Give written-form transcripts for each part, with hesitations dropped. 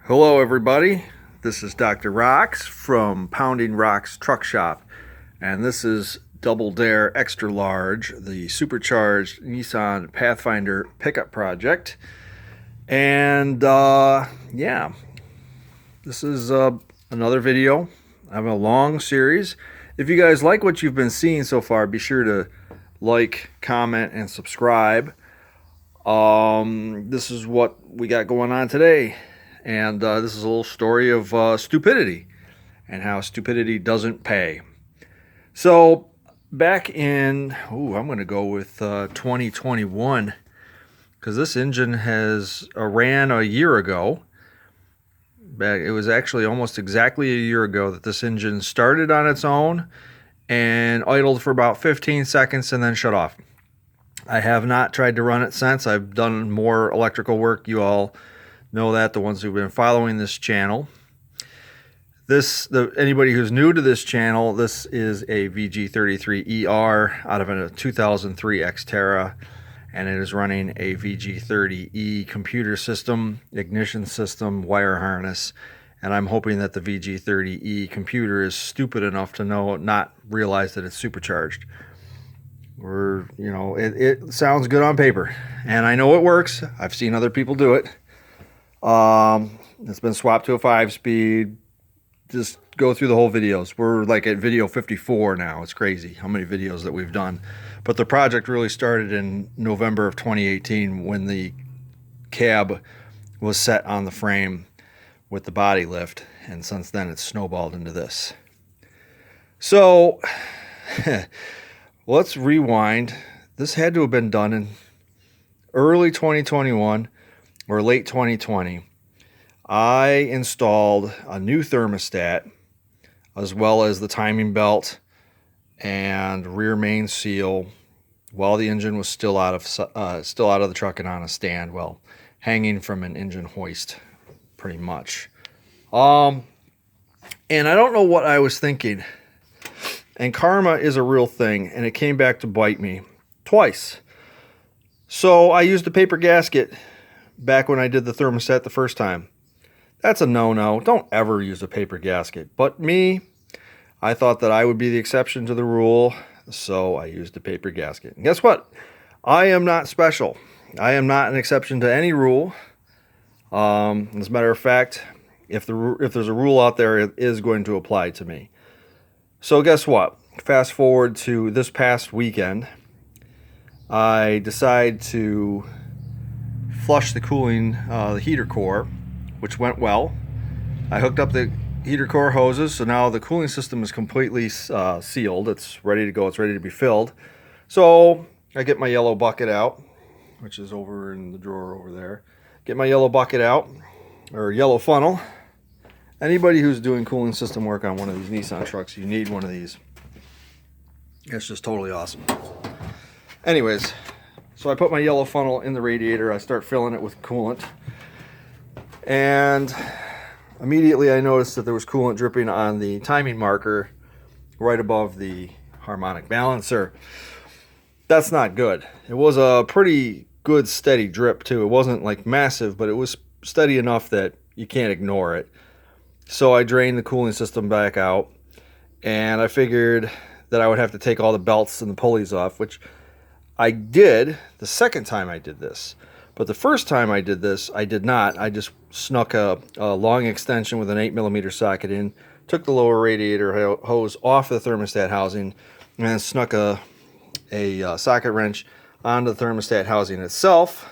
Hello everybody, this is Dr. Rocks from Pounding Rocks Truck Shop, and this is Double Dare Extra Large, the Supercharged Nissan Pathfinder pickup project. And yeah, this is another video. I have a long series. If you guys like what you've been seeing so far, be sure to like, comment, and subscribe. This is what we got going on today. And this is a little story of stupidity and how stupidity doesn't pay. So back in, I'm going to go with 2021, because this engine has ran a year ago. It was actually almost exactly a year ago that this engine started on its own and idled for about 15 seconds and then shut off. I have not tried to run it since. I've done more electrical work. You all know that, the ones who've been following this channel. Anybody who's new to this channel, this is a VG33ER out of a 2003 Xterra, and it is running a VG30E computer system, ignition system, wire harness, and I'm hoping that the VG30E computer is stupid enough to not realize that it's supercharged. It sounds good on paper, and I know it works. I've seen other people do it. It's been swapped to a 5-speed. Just go through the whole videos. We're like at video 54 now. It's crazy how many videos that we've done. But the project really started in November of 2018 when the cab was set on the frame with the body lift. And since then it's snowballed into this. So let's rewind. This had to have been done in early 2021 or late 2020. I installed a new thermostat, as well as the timing belt and rear main seal, while the engine was still out of the truck and on a stand, well, hanging from an engine hoist, pretty much. And I don't know what I was thinking. And karma is a real thing, and it came back to bite me twice. So I used a paper gasket back when I did the thermostat the first time. That's a no-no. Don't ever use a paper gasket. But me, I thought that I would be the exception to the rule, so I used a paper gasket. And guess what? I am not special. I am not an exception to any rule. As a matter of fact, if there's a rule out there, it is going to apply to me. So guess what? Fast forward to this past weekend, I decide to flush the the heater core, which went well. I hooked up the heater core hoses, so now the cooling system is completely sealed. It's ready to go. It's ready to be filled. So I get my yellow bucket out, which is over in the drawer over there. Get my yellow bucket out, or yellow funnel. Anybody who's doing cooling system work on one of these Nissan trucks, you need one of these. It's just totally awesome. Anyways, so I put my yellow funnel in the radiator. I start filling it with coolant. And immediately I noticed that there was coolant dripping on the timing marker right above the harmonic balancer. That's not good. It was a pretty good steady drip too. It wasn't like massive, but it was steady enough that you can't ignore it. So I drained the cooling system back out, and I figured that I would have to take all the belts and the pulleys off, which I did the second time I did this. But the first time I did this, I did not. I just snuck a long extension with an 8mm socket in, took the lower radiator hose off the thermostat housing, and then snuck a socket wrench onto the thermostat housing itself,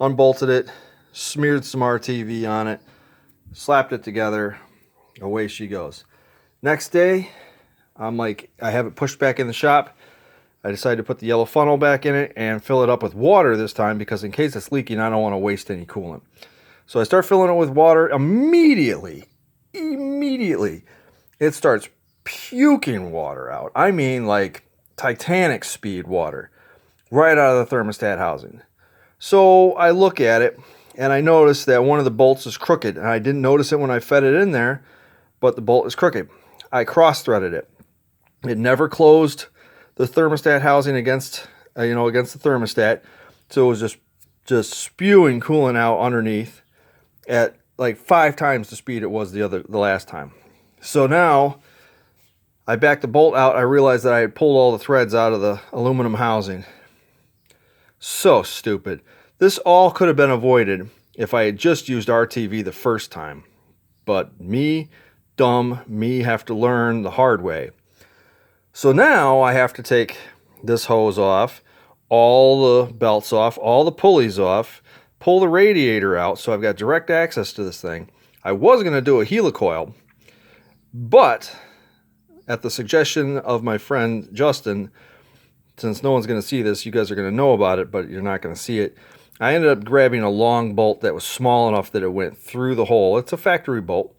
unbolted it, smeared some RTV on it, slapped it together, away she goes. Next day, I have it pushed back in the shop. I decided to put the yellow funnel back in it and fill it up with water this time, because in case it's leaking, I don't want to waste any coolant. So I start filling it with water. Immediately, it starts puking water out. I mean, like Titanic speed water right out of the thermostat housing. So I look at it, and I notice that one of the bolts is crooked, and I didn't notice it when I fed it in there, but the bolt is crooked. I cross-threaded it. It never closed the thermostat housing against the thermostat, so it was just spewing coolant out underneath at like 5 times the speed it was the last time. So now I backed the bolt out. I realized that I had pulled all the threads out of the aluminum housing. So stupid. This all could have been avoided if I had just used RTV the first time. But me, dumb, me have to learn the hard way. So now I have to take this hose off, all the belts off, all the pulleys off, pull the radiator out so I've got direct access to this thing. I was going to do a helicoil, but at the suggestion of my friend Justin, since no one's going to see this, you guys are going to know about it, but you're not going to see it. I ended up grabbing a long bolt that was small enough that it went through the hole. It's a factory bolt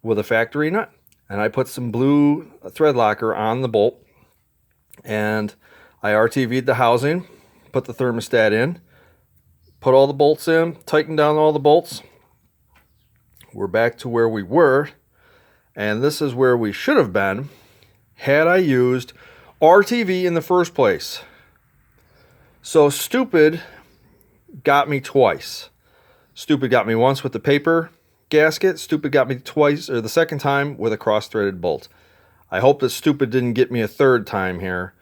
with a factory nut. And I put some blue thread locker on the bolt. And I RTV'd the housing, put the thermostat in, put all the bolts in, tightened down all the bolts. We're back to where we were. And this is where we should have been had I used RTV in the first place. So stupid got me twice. Stupid got me once with the paper gasket. Stupid got me twice, or the second time, with a cross-threaded bolt. I hope that stupid didn't get me a third time here,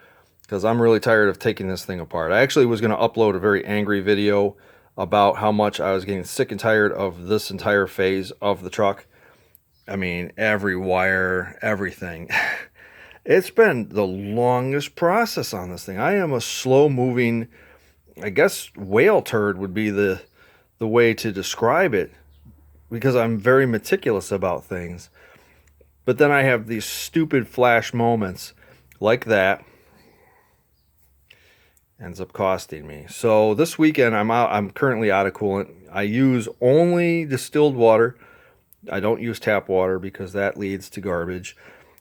because I'm really tired of taking this thing apart. I actually was going to upload a very angry video about how much I was getting sick and tired of this entire phase of the truck. I mean, every wire, everything. It's been the longest process on this thing. I am a slow-moving, I guess whale turd would be the way to describe it, because I'm very meticulous about things. But then I have these stupid flash moments like that. Ends up costing me. So this weekend I'm currently out of coolant. I use only distilled water. I don't use tap water because that leads to garbage.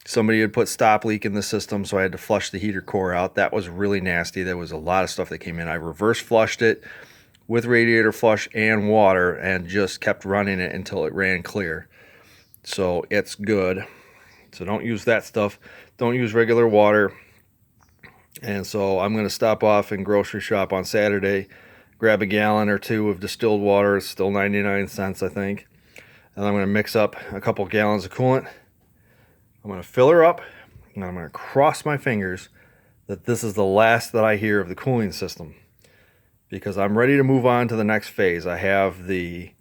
Somebody had put stop leak in the system, so I had to flush the heater core out. That was really nasty. There was a lot of stuff that came in. I reverse flushed it with radiator flush and water and just kept running it until it ran clear. So it's good. So don't use that stuff. Don't use regular water. And so I'm going to stop off and grocery shop on Saturday, grab a gallon or two of distilled water. It's still 99 cents, I think. And I'm going to mix up a couple gallons of coolant. I'm going to fill her up, and I'm going to cross my fingers that this is the last that I hear of the cooling system, because I'm ready to move on to the next phase. I have the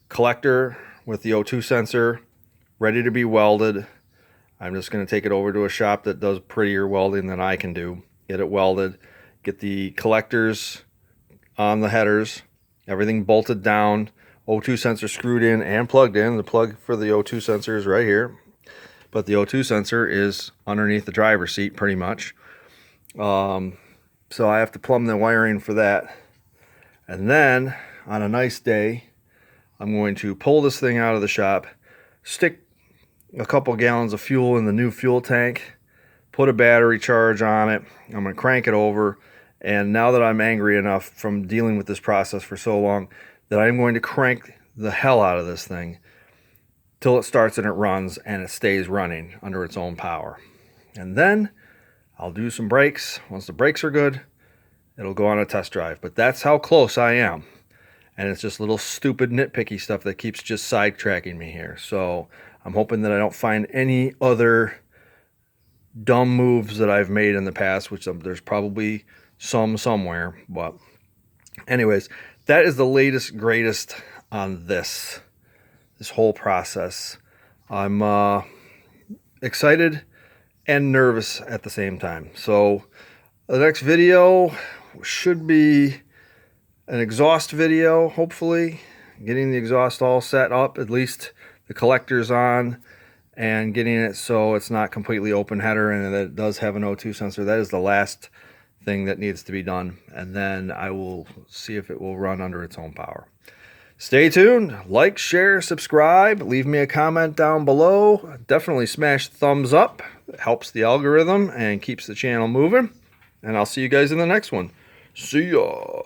collector with the O2 sensor ready to be welded. I'm just going to take it over to a shop that does prettier welding than I can do. Get it welded, get the collectors on the headers, everything bolted down, O2 sensor screwed in and plugged in. The plug for the O2 sensor is right here, but the O2 sensor is underneath the driver's seat pretty much. So I have to plumb the wiring for that. And then on a nice day, I'm going to pull this thing out of the shop, stick a couple gallons of fuel in the new fuel tank, put a battery charge on it. I'm going to crank it over. And now that I'm angry enough from dealing with this process for so long, that I'm going to crank the hell out of this thing till it starts and it runs and it stays running under its own power. And then I'll do some brakes. Once the brakes are good, it'll go on a test drive. But that's how close I am. And it's just little stupid nitpicky stuff that keeps just sidetracking me here. So I'm hoping that I don't find any other dumb moves that I've made in the past, which there's probably some somewhere. But anyways, that is the latest, greatest on this whole process. I'm excited and nervous at the same time. So the next video should be an exhaust video, hopefully. Getting the exhaust all set up, at least the collectors on, and getting it so it's not completely open header and that it does have an O2 sensor. That is the last thing that needs to be done, and then I will see if it will run under its own power. Stay tuned. Like, share, subscribe. Leave me a comment down below. Definitely smash the thumbs up. It helps the algorithm and keeps the channel moving. And I'll see you guys in the next one. See ya.